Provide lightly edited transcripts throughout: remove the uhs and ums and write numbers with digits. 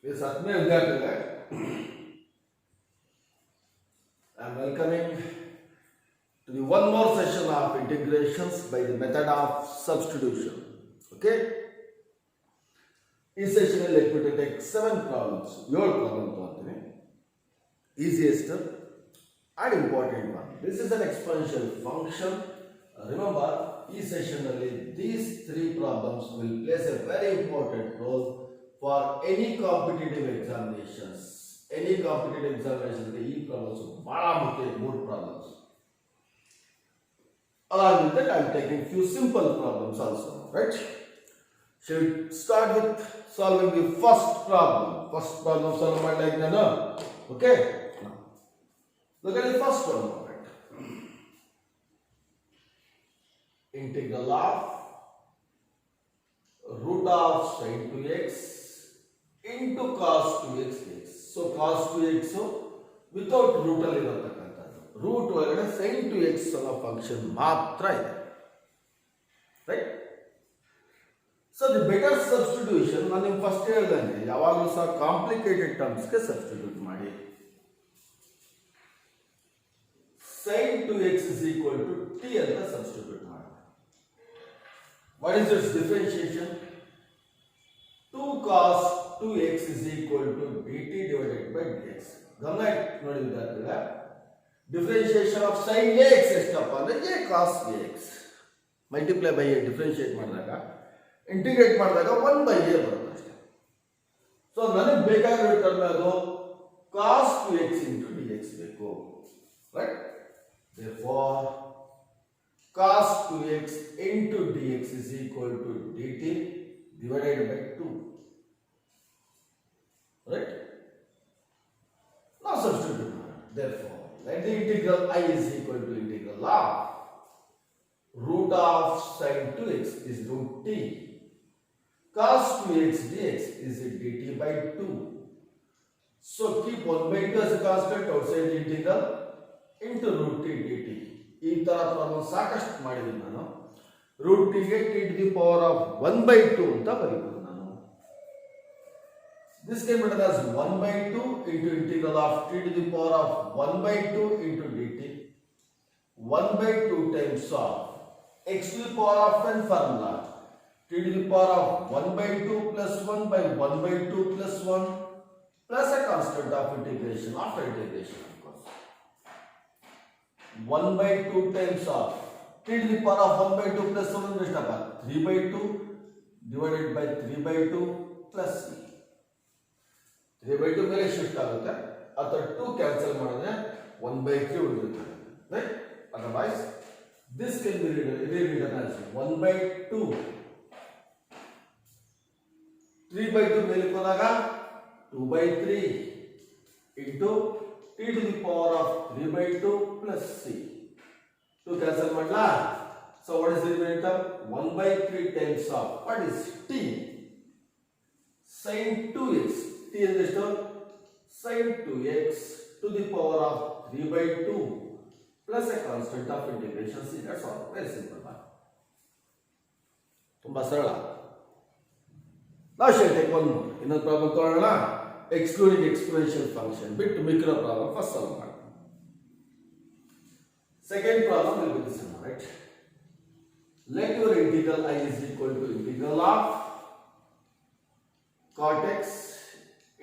Yes, Atme Vidyarthigale, I am welcoming to the one more session of integrations by the method of substitution. Okay? ಈ session ಅಲ್ಲಿ let me take 7 problems. 7 problem ತಗೊಂತೀನಿ. Easiest and important one. This is an exponential function. Remember, ಈ session ಅಲ್ಲಿ these 3 problems will place a very important role for any competitive examinations. Any competitive examinations, ಈ problems ಬಹಳ ಮುಖ್ಯ. 3 problems. Along with that, I am taking few simple problems also, right? Shall we start with solving the first problem? First problem solve like that, no? Okay? Now, look at the first one. Right? Integral of root of sin 2x into cos 2x dx. So cos 2x without root ಅಲ್ಲಿ ಇರತಕ್ಕಂಥದ್ದು. Root ಒಳಗಡೆ sin 2x ಅನ್ನೋ function ಮಾತ್ರ ಇದೆ. Right? So the better substitution ನಾನು ನಿಮ್ಗೆ first ಹೇಳ್ದಂಗೆ ಯಾವಾಗಲೂ ಸಹ ಕಾಂಪ್ಲಿಕೇಟೆಡ್ ಟರ್ಮ್ಸ್ಗೆ ಸಬ್ಸ್ಟಿಟ್ಯೂಟ್ ಮಾಡಿ. sin 2x is equal to t ಅಂತ ಸಬ್ಸ್ಟಿಟ್ಯೂಟ್ ಮಾಡಿ. What is its differentiation? 2 cos 2x is equal to dt divided by dx. ಗಮನ ಇಟ್ಟು ನೋಡಿ ವಿದ್ಯಾರ್ಥಿಗಳ ಡಿಫರೆನ್ಷಿಯೇಷನ್ ಆಫ್ sin ax ಎಷ್ಟಪ್ಪ ಅಂದ್ರೆ a cos ax multiply by a differentiate ಮಾಡಿದಾಗ integrate ಮಾಡಿದಾಗ 1 by a ಬರುತ್ತೆ ಅಷ್ಟೇ. ಸೊ ನನಗೆ ಬೇಕಾಗಿರೋ ಟರ್ಮ್ ಅದು cos 2x into dx ಬೇಕು. Right? therefore cos 2x into dx is equal to dt divided by 2. Right? Now substitute. Therefore, let the integral I is equal to integral of root of sin 2x is root t. Cos 2x dx is dt by 2. So keep 1 by 2 as a constant outside the integral into root t dt. ಈ ತರ problem ಸಾಕಷ್ಟು ಮಾಡಿದ್ದೀನಿ ನಾನು. Root t ಗೆ t to the power of 1 by 2 ಅಂತ ಬರೀಬಹುದು ನಾನು. This can be written as 1 by 2 into integral of t to the power of 1 by 2 into dt. 1 by 2 times of x to the power of n formula. t to the power of 1 by 2 plus 1 by 1 by 2 plus 1 plus a constant of integration after integration. 1 by 2 times of t to the power of 1 by 2 plus 1 is 3 by 2 divided by 3 by 2 plus c. 3 by 2 ಮೇಲೆ shift ಆಗುತ್ತೆ. ಅಥವಾ 2 cancel ಮಾಡಿದ್ರೆ 1 by 3 ಉಳಿಯುತ್ತೆ. Right? Otherwise this can be rewritten as 1 by 2 3 by 2 ಮೇಲೆ ಹೋದಾಗ 2 by 3 into t to the power of 3 by 2 plus c. 2 cancel madla. So what is the remaining term? 1 by 3 times of what is t? Sin 2x. T is this term? Sin 2x to the power of 3 by 2 plus a constant of integration c. That's all. Very simple one. ತುಂಬಾ ಸರಳ. Now shall take one more. ಇನ್ನೊಂದು problem ತಗೊಳ್ಳೋಣ. Excluding exponential function ಬಿಟ್ಟು ಮಿಕ್ಕಿರೋ problem first solve ಮಾಡೋಣ. Second problem will be this one, right? Let your integral I is equal to integral of cot x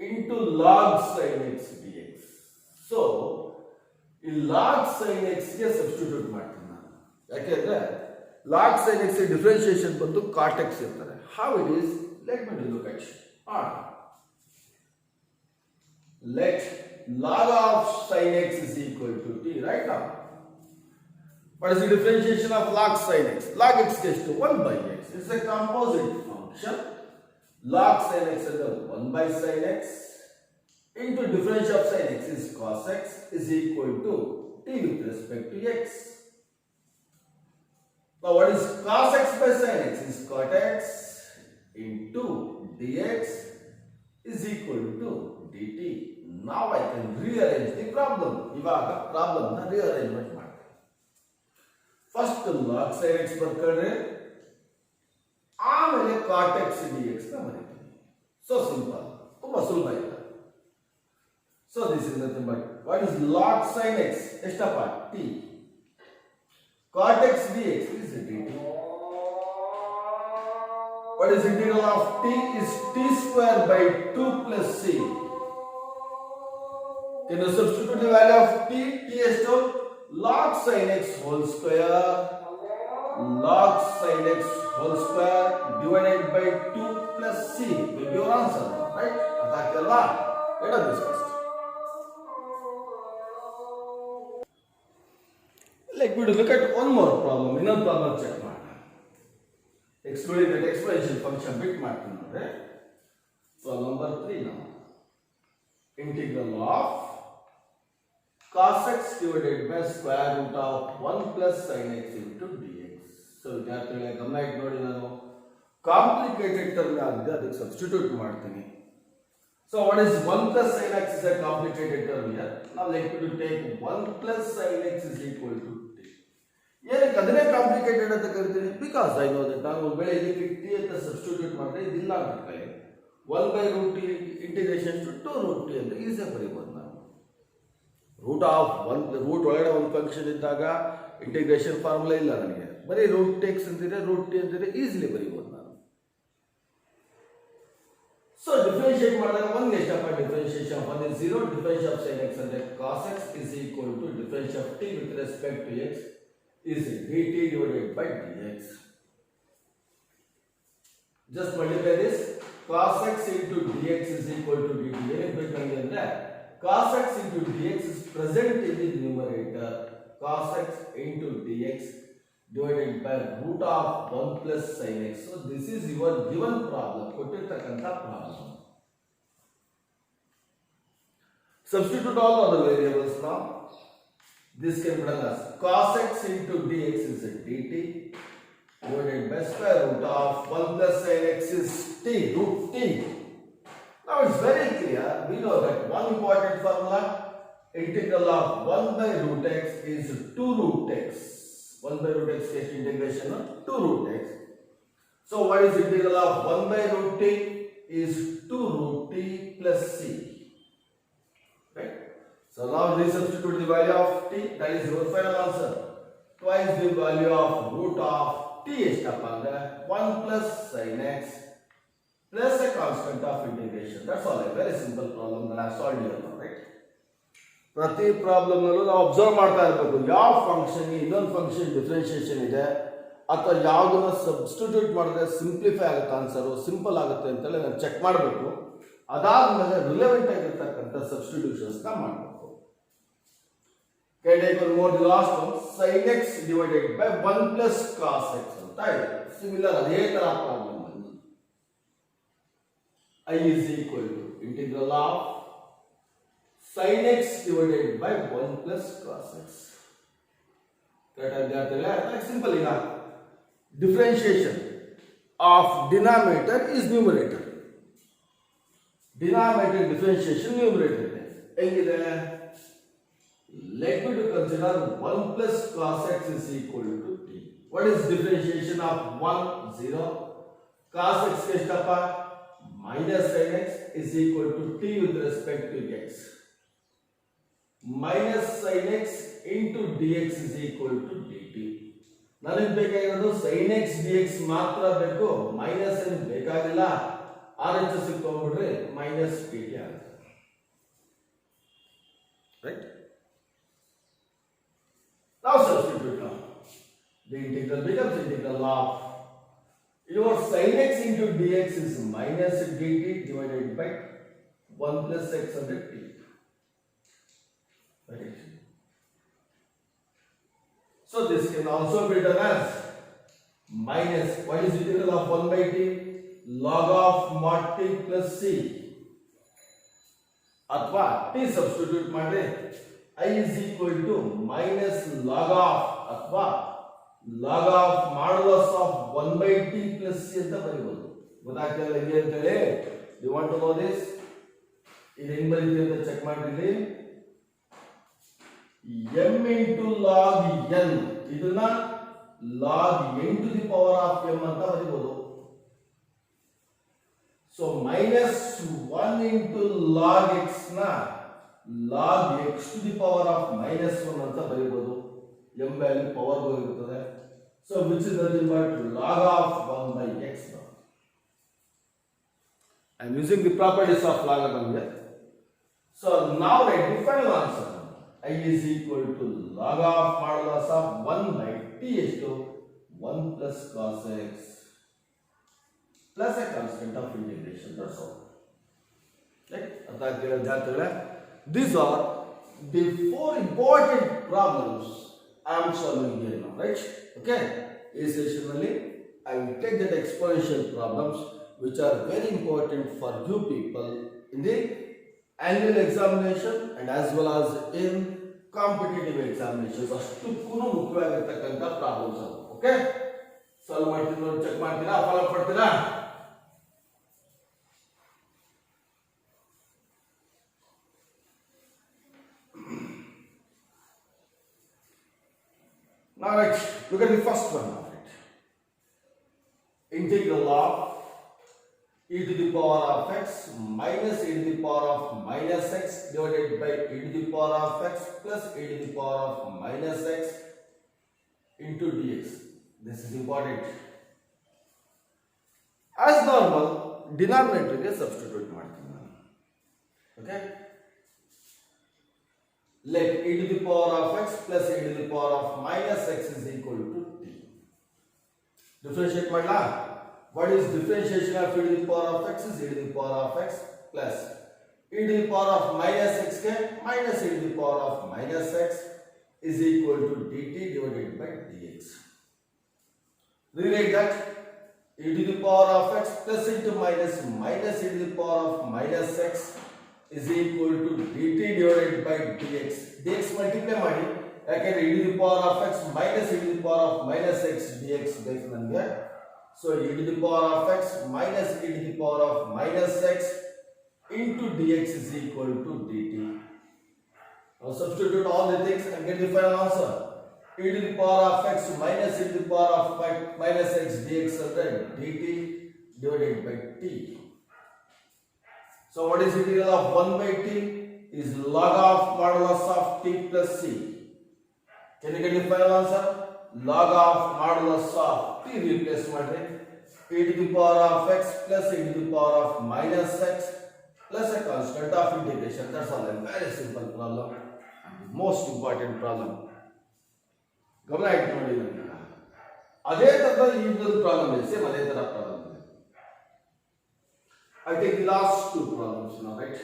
into log sin x dx. So, ಈ log sin x ಗೆ substitute ಮಾಡ್ತೀನಿ ನಾನು. ಯಾಕೆಂದ್ರೆ log sin x differentiation ಬಂದು cot x ಇರ್ತಾರೆ. How it is? Let me look at it. Let log of sin x is equal to t. Right now, what is the differentiation of log sin x? Log x gets to 1 by x. It's a composite function. Log sin x is 1 by sin x into differential of sin x is cos x is equal to t with respect to x. Now what is cos x by sin x? Is cot x into dx is equal to dt. Now I can rearrange the problem. ಇವಾಗ problem ನ rearrangement ಮಾಡ್ತೀನಿ. First log sin x ಬರ್ಕೊಂಡ್ರೆ ಆಮೇಲೆ cot x dx ನ ಬರೀತೀನಿ. So simple. ತುಂಬಾ ಸುಲಭ ಇದೆ. So this is nothing but what is log sin x? ಎಷ್ಟಪ್ಪ? t. Cot x dx is dt. What is integral of t? Is t square by 2 plus c. Can you substitute the value of t? T is to log sin x whole square. Log sin x whole square divided by 2 plus c will be your answer, right? Adakalla, let us discuss. Like we look at one more problem. Another problem check ಮಾಡೋಣ. Excluding that exponential function bit ಮಾಡ್ತೀನಿ ನೋಡ್ರೆ. Problem number 3 now. Integral of cos x divided by square root of 1 plus sin x into dx. So ವಿದ್ಯಾರ್ಥಿಗಳೇ ಗಮನ ಇಟ್ಟು ನೋಡಿ, ನಾನು complicated term ಆಗಿದೆ ಅದಕ್ಕೆ ಸಬ್ಸ್ಟಿಟ್ಯೂಟ್ ಮಾಡ್ತೀನಿ. So what is 1 plus sin x is a complicated term here. Now let me take 1 plus sin x is equal to t. ಏನಕ್ಕೆ ಅದನ್ನೇ ಕಾಂಪ್ಲಿಕೇಟೆಡ್ ಅಂತ ಕರಿತೀನಿ? ಬಿಕಾಸ್ ಐ ನೋ ದಟ್ ನಾನು ಒಂದು ವೇಳೆ ಇದಕ್ಕೆ t ಅಂತ ಸಬ್ಸ್ಟಿಟ್ಯೂಟ್ ಮಾಡಿದ್ರೆ ಇದಿಲ್ಲ ಆಗ್ಬಿಟ್ರೆ 1 by root t integration to 2 root t ಅಂತ ಈಸಿಯಾಗಿ ಬರೀಬಹುದು ನಾನು. ರೂಟ್ ಒಳಗಡೆ ಒಂದು ಫಂಕ್ಷನ್ ಇದ್ದಾಗ ಇಂಟಿಗ್ರೇಷನ್ ಫಾರ್ಮುಲಾ ಇಲ್ಲ ನನಗೆ, ಬರೀ ರೂಟ್ ಎಕ್ಸ್ ಅಂತಿದ್ರೆ ರೂಟ್ ಟಿ ಅಂತಿದ್ರೆ ಈಸಿಲಿ ಬರೀಬಹುದು ನಾನು. ಸೊ ಡಿಫರೆನ್ಶಿಯೇಟ್ ಮಾಡಿದಾಗ ಒಂದು ಎಷ್ಟಪ್ಪ differentiation 1 is 0, difference of sin x ಅಂದ್ರೆ cos x is equal to difference of t with respect to x is dt divided by dx. Just multiply this. Cos x into dx is equal to dt. ಏನಕ್ಕೆ ಬೇಕಂದ್ರೆ ಅಂದ್ರೆ cos x into dx is present in the numerator. Cos x into dx divided by root of 1 plus sin x. So this is your given problem. ಕೊಟ್ಟಿರ್ತಕ್ಕಂತ problem. Substitute all other variables now. This can be done as cos x into dx is dt divided by square root of 1 plus sin x is t, root t. Now it's very clear. We know that one important formula, integral of 1 by root x is 2 root x. 1 by root x is integration of 2 root x. So what is integral of 1 by root t? Is 2 root t plus c. Right? So now resubstitute the value of t. That is your final answer. Twice the value of root of t is 1 plus sin x plus a constant of integration. That's all. A very simple problem that I solved here now, right? ಪ್ರತಿ problem ನಲ್ಲೂ ನಾವು observe ಮಾಡ್ತಾ ಇರಬೇಕು, ಯಾವ function ಇನ್ನೊಂದು function differentiation ಇದೆ ಅಥವಾ ಯಾವುದನ್ನ ಸಬ್ಸ್ಟಿಟ್ಯೂಟ್ ಮಾಡಿದ್ರೆ ಸಿಂಪ್ಲಿಫೈ ಆಗುತ್ತೆ, ಆನ್ಸರು ಸಿಂಪಲ್ ಆಗುತ್ತೆ ಅಂತೇಳಿ ನಾನು ಚೆಕ್ ಮಾಡಬೇಕು. ಅದಾದ್ಮೇಲೆ ರಿಲೆವೆಂಟ್ ಆಗಿರ್ತಕ್ಕಂಥ ಸಬ್ಸ್ಟಿಟ್ಯೂಷನ್ಸ್ ನ ಮಾಡಬೇಕು. Take one more, the last one, sin x divided by 1 plus cos x ಅಂತ ಇದೆ. ಸಿಮಿಲರ್ ಅದೇ ತರ problem. I is equal to integral of sin x divided by 1 plus cos x. Like simple enough. Differentiation of denominator is numerator. Denominator differentiation numerator. Let me to consider 1 plus cos x is equal to t. What is differentiation of 1? 0. Cos x is minus sin x is equal to t with respect to x. Minus sin x into dx is equal to dt. ನನಗೆ ಬೇಕಾಗಿರೋದು sin x dx ಮಾತ್ರ ಬೇಕು, minus ಏನು ಬೇಕಾಗಿಲ್ಲ. RHS ತಗೊಂಡ್ಬಿಟ್ರೆ minus dt ಆಗುತ್ತೆ. Right? Now substitute now. The integral becomes integral of your sin x into dx is minus dt divided by 1 plus x under t. Right? So this can also be done as minus, what is integral of 1 by t? Log of mod t plus c. ಅಥವಾ t substitute ಮಾಡಿದ್ರೆ I is equal to minus log of ಅಥವಾ log of modulus of 1 by t plus c ಅಂತ ಬರೀಬಹುದು. ಗೊತ್ತಾಗ್ತಿಲ್ಲ ಹೇಗೆ ಅಂತ ಹೇಳಿ? You want to know this? ಇದು ಹೆಂಗ್ ಬರೀತೀವಿ ಅಂತ ಚೆಕ್ ಮಾಡ್ತೀವಿ. m into log n, ಇದನ್ನ log n to the power of m ಅಂತ ಬರೀಬಹುದು. So minus 1 into log x na log x to the power of minus 1 ಅಂತ ಬರೆಯಬಹುದು. m value power ಹೋಗಿರುತ್ತದೆ. So which is nothing but log of 1 by x. I am using the properties of logarithm here. So now write the final answer. I is equal to log of modulus of 1 by t is to 1 plus cos x plus a constant of integration. That's all. Right? These are the 4 important problems I am solving here now. Right? Okay. Essentially, I will take that exponential problems which are very important for you people in the annual examination and as well as in competitive examinations. ಅಷ್ಟಕ್ಕೂ ಮುಖ್ಯವಾಗಿರ್ತಕ್ಕಂಥ problems ಅದು. Okay, solve ಮಾಡ್ತೀನಿ ನೋಡಿ, check ಮಾಡ್ತೀರಾ, follow ಮಾಡ್ತೀರಾ? Now right, look at the first one. Integral of e to the power of x minus e to the power of minus x divided by e to the power of x plus e to the power of minus x into dx. This is important. As normal, denominator ge substitute ಮಾಡ್ತೀನಿ ನಾನು. Okay? Let e to the power of x plus e to the power of minus x is equal to t. Differentiate ಮಾಡಲಾ? What is differentiation of e to the power of x is e to the power of x plus e to the power of minus x ke minus e to the power of minus x is equal to dt divided by dx. Rewrite that. E to the power of x plus into minus minus e to the power of minus x is equal to dt divided by dx. dx multiply ಮಾಡಿ, ಯಾಕಂದ್ರೆ e to the power of x minus e to the power of minus x dx ಬೇಕು ನನಗೆ. So e to the power of x minus e to the power of minus x into dx is equal to dt. Now substitute all the things and get the final answer. E to the power of x minus e to the power of minus x dx under dt divided by t. So what is integral of 1 by t? Is log of modulus of t plus c. Can you get the final answer? Log of modulus of t replace ಮಾಡ್ರಿ. e to the power of x plus e to the power of minus x plus a constant of integration. That's all. A very simple problem. Most important problem. ಗಮನ ಇಟ್ಟು ನೋಡಿ ನನಗೆ. ಅದೇ ತರ ಇನ್ನೊಂದು problem ಇದೆ, same ಅದೇ ತರ ಪ್ರಾಬ್ಲಮ್ ಇದೆ. I take the last 2 problems now, right?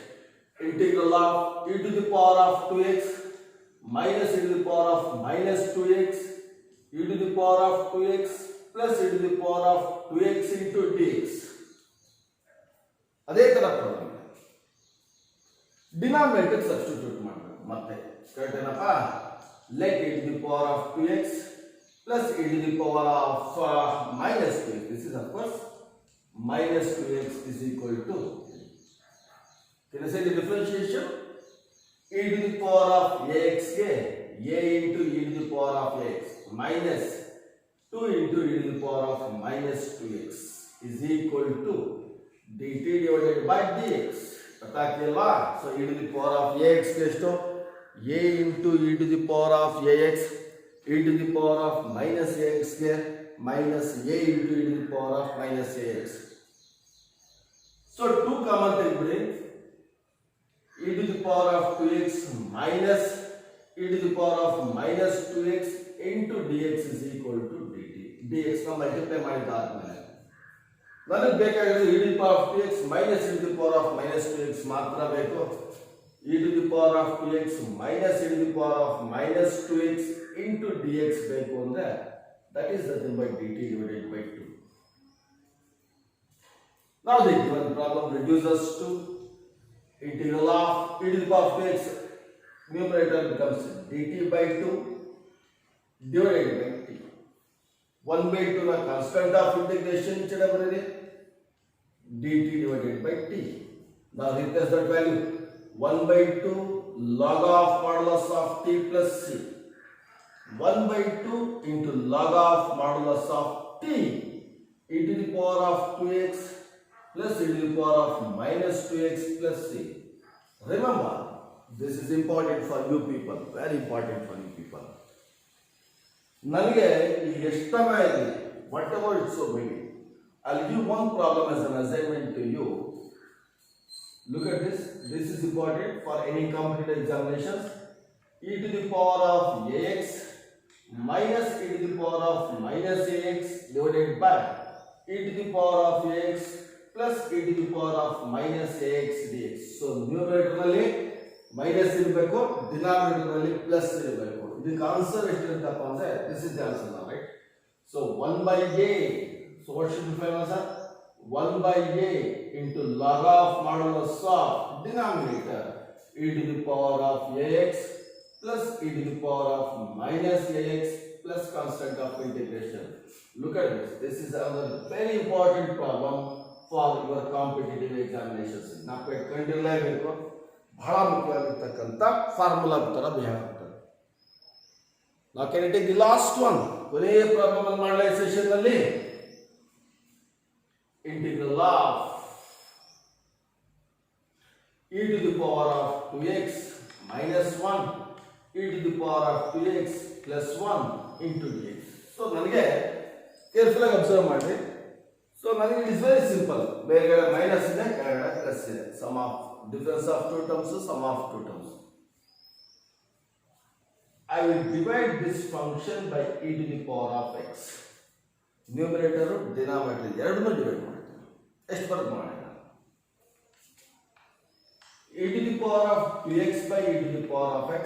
Integral of e to the power of 2x minus e to the power of minus 2x e to the power of 2x plus e to the power of 2x into dx. ಅದೇ ತರ problem. Denominator substitute ಮಾಡಬೇಕು ಮತ್ತೆ. Correct ಏನಪ್ಪ? Let e to the power of 2x plus e to the power of minus 2x. This is of course minus 2x is equal to. Can you say the differentiation? E to the power of ax ke a into e to the power of x minus 2 into e to the power of minus 2x is equal to dt divided by dx. ಗೊತ್ತಾಗ್ತಿಲ್ವಾ? So e to the power of ax ಎಷ್ಟು? a into e to the power of ax, e to the power of minus ax ಗೆ minus a into e to the power of minus ax. So 2 common ತೆಗೆದುಬಿಡಿ. e to the power of 2x minus e to the power of minus 2x into dx is equal to dt. dx ನ multiply ಮಾಡಿದಾದ್ಮೇಲೆ ನನಗೆ ಬೇಕಾಗಿರೋದು e to the power of 2x minus e to the power of minus 2x ಮಾತ್ರ ಬೇಕು. e to the power of 2x minus e to the power of minus 2x into dx ಬೇಕು ಅಂದ್ರೆ that is nothing but dt divided by 2. Now the given problem reduces to integral of e to the power of 2x, numerator becomes dt by 2 divided by t. 1 by 2 na constant of integration cheda baridi dt divided by t. Now replace that value. 1 by 2 log of modulus of t plus c. 1 by 2 into log of modulus of t e to the power of 2x plus e to the power of minus 2x plus c. Remember, this is important for you people, very important for you people. ನನಗೆ ಎಷ್ಟಮ ಇರಲಿ, whatever it's so many, I'll give one problem as an assignment to you. Look at this. This is important for any competitive examinations. E to the power of ax minus e to the power of minus ax divided by e to the power of ax plus e to the power of minus ax dx. So numerator ನಲ್ಲಿ minus ಇರಬೇಕು, denominator ನಲ್ಲಿ plus ಇರಬೇಕು. ಇದಕ್ಕೆ answer ಎಷ್ಟಿರುತ್ತಪ್ಪ ಅಂದ್ರೆ this is the answer now, right? So 1 by a. So what should be final answer? 1 by a into log of modulus of denominator e to the power of ax plus e to the power of minus ax plus constant of integration. Look at this. This is another very important problem for your competitive examinations. ನಾವು ಕಂಡಿರಲೇಬೇಕು, ಬಹಳ ಮುಖ್ಯವಾಗಿರ್ತಕ್ಕಂಥ formula ತರ behave ಆಗ್ತದೆ. Now can you take the last one? ಕೊನೆಯ problem ಅನ್ನು ಮಾಡಲೇ session ನಲ್ಲಿ integral of e to the power of 2x minus 1 e to the power of 2x plus 1 into dx. So ನನಗೆ careful ಆಗಿ observe ಮಾಡಿ. So ನನಗೆ it is very simple. ಬೇರೆಗಡೆ minus ಇದೆ, ಕೆಳಗಡೆ ಪ್ಲಸ್ ಇದೆ. Sum of difference of two terms, sum of two terms. I will divide this function by e to the power of x. Numerator, denominator ಎರಡನ್ನೂ divide ಮಾಡ್ತೀನಿ. ಎಷ್ಟು ಬರುತ್ತೆ ಮಾಡೋಣ? e to the power of 2x by e to the power of x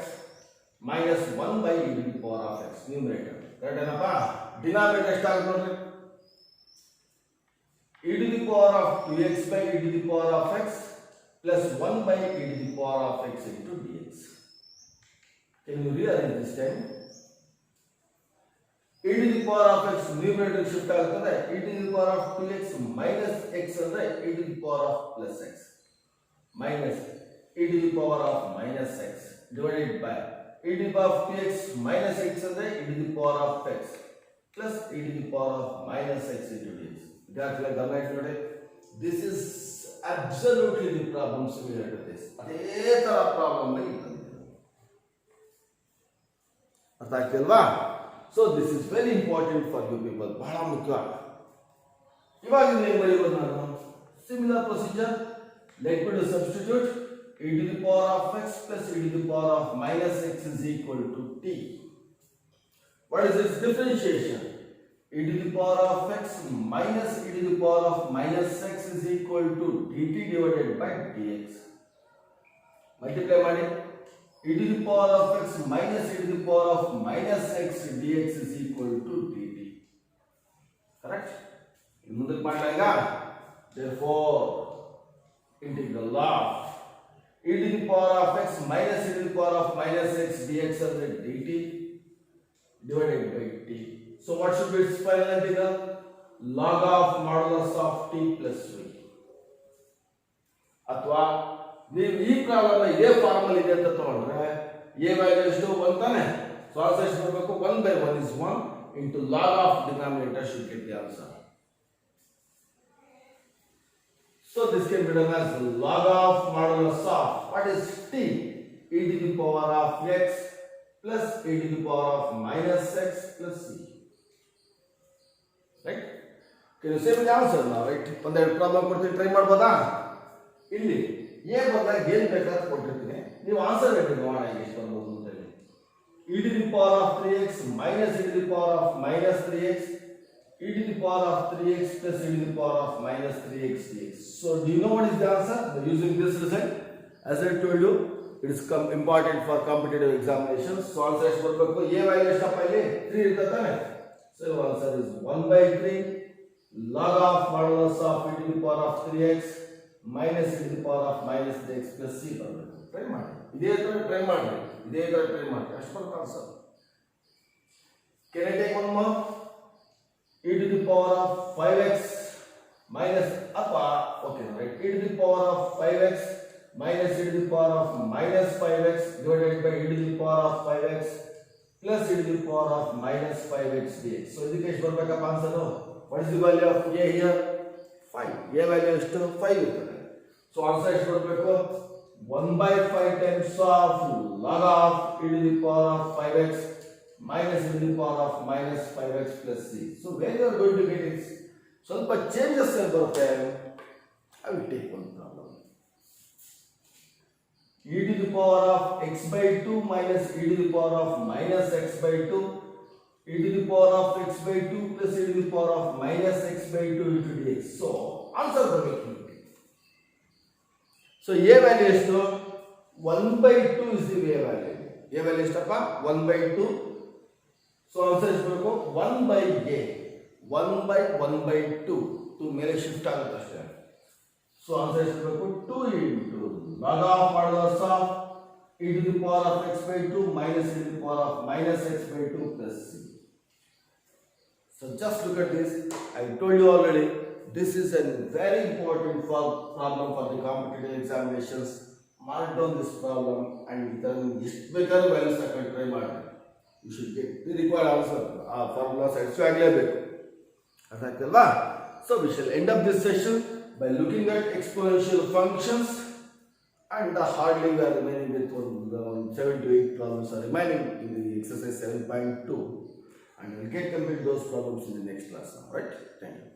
minus 1 by e to the power of x. Numerator. Correct ಏನಪ್ಪ? Denominator ಎಷ್ಟಾಗುತ್ತೆ ನೋಡ್ರಿ? e to the power of 2x by e to the power of x plus 1 by e to the power of x into dx. Can you rearrange this time? e to the power of x numerator shift ಆಗುತ್ತದೆ. e to the power of 2x minus x ಅಂದ್ರೆ e to the power of plus x minus e to the power of minus x divided by e to the power of 2x minus x ಅಂದ್ರೆ e to the power of x plus e to the power of minus x into dx. ವಿದ್ಯಾರ್ಥಿಗಳ ಗಮನ ಇಟ್ಟು ನೋಡಿ. This is absolutely the problem similar to this. ಅದೇ ತರ problem ಇಲ್ಲಿ ಬಂದಿದೆ. ಅರ್ಥ ಆಗ್ತಿಲ್ವಾ? So this is very important for you people, ಬಹಳ ಮುಖ್ಯ. ಇವಾಗ ಏನು ಬರೆಯೋದು ನಾನು? Similar procedure. Let me to substitute e to the power of x plus e to the power of minus x is equal to t. What is its differentiation? e to the power of x minus e to the power of minus x is equal to dt divided by dx. Multiply ಮಾಡಿ. e to the power of x minus e to the power of minus x dx is equal to dt. Correct? ಇನ್ನು ಮುಂದಕ್ಕೆ ಮಾಡಲಾಗ. Therefore integral of e to the power of x minus e to the power of minus x dx ಅಂದ್ರೆ dt divided by t. So what should be its final integral? Log of modulus of t plus v. ಅಥವಾ ನೀವು ಈ problem ಇದೇ formal ಇದೆ ಅಂತ ತಗೊಂಡ್ರೆ a value ಎಷ್ಟು ಅಂತಾನೆ. ಸೊ ಆನ್ಸರ್ ಎಷ್ಟು ಬರಬೇಕು? 1 by 1 is 1 into log of denominator should get the answer. So this can be done as log of modulus of what is t? e to the power of x plus e to the power of minus x plus c. Right? Can you say the answer now? Right? ಒಂದೆರಡು problem ಕೊಡ್ತೀನಿ, try ಮಾಡ್ಬೋದಾ? ಇಲ್ಲಿ a ಬಂದಾಗ ಏನು ಬೇಕಾದ್ರೆ ಕೊಟ್ಟಿರ್ತೀನಿ, ನೀವು answer ಹೇಳಿ ನೋಡೋಣ ಎಷ್ಟು ಬರ್ಬೋದು ಅಂತ ಹೇಳಿ. e to the power of 3x minus e to the power of minus 3x e to the power of 3x plus e to the power of minus 3x dx. So do you know what is the answer? Using this result, as I told you, it is important for competitive examinations. So answer ಎಷ್ಟು ಬರಬೇಕು? a value ಎಷ್ಟಪ್ಪ ಇಲ್ಲಿ? 3 ಇರ್ತದೆ ತಾನೆ. So answer is 1 by 3 log of modulus of e to the power of 3x minus e to the power of minus 3x plus c ಬರಬೇಕು. Try ಮಾಡಿ, ಇದೇ ತರ ಟ್ರೈ ಮಾಡಿ, ಇದೇ ತರ ಟ್ರೈ ಮಾಡಿ, ಅಷ್ಟು ಬರುತ್ತೆ answer. Can I take one more? e to the power of 5x minus apa okay right e to the power of 5x minus e to the power of minus 5x divided by e to the power of 5x plus e to the power of minus 5x dx. So ಇದಕ್ಕೆ ಎಷ್ಟು ಬರಬೇಕಪ್ಪ answer? What is the value of a here? 5. A value ಎಷ್ಟು 5 ಇರ್ತದೆ. So answer ಎಷ್ಟು ಬರಬೇಕು 1/5 times of log of e to the power of 5x minus e to the power of minus 5x plus c. So where you are going to get it? ಸ್ವಲ್ಪ changes ಬರುತ್ತೆ. I will take one problem. E to the power of x by 2 minus e to the power of minus x by 2, e to the power of x by 2 plus e to the power of minus x by 2 into dx. So answer the making. So a value is 1/2 is the a value. A value is 1/2. So answer is 1 by a. 1/2 to mere shift ಆಗುತ್ತೆ ಅಷ್ಟೇ. So answer is 2 into log of modulus of e to the power of x by 2 minus e to the power of minus x by 2 plus c. So just look at this. I told you already, this is a very important problem for the competitive examinations. Mark down this problem and ಇದನ್ನು ಎಷ್ಟು ಬೇಕಾದ್ರೂ values ಹಾಕೊಂಡು try ಮಾಡಿ. You should get the required answer. ಆ formula satisfy ಆಗಲೇಬೇಕು. ಅರ್ಥ ಆಗ್ತಲ್ವಾ? So we shall end up this session by looking at exponential functions, and hardly we are remaining with 7 to 8 problems are remaining in the exercise 7.2, and we will get complete those problems in the next class now, right? Thank you.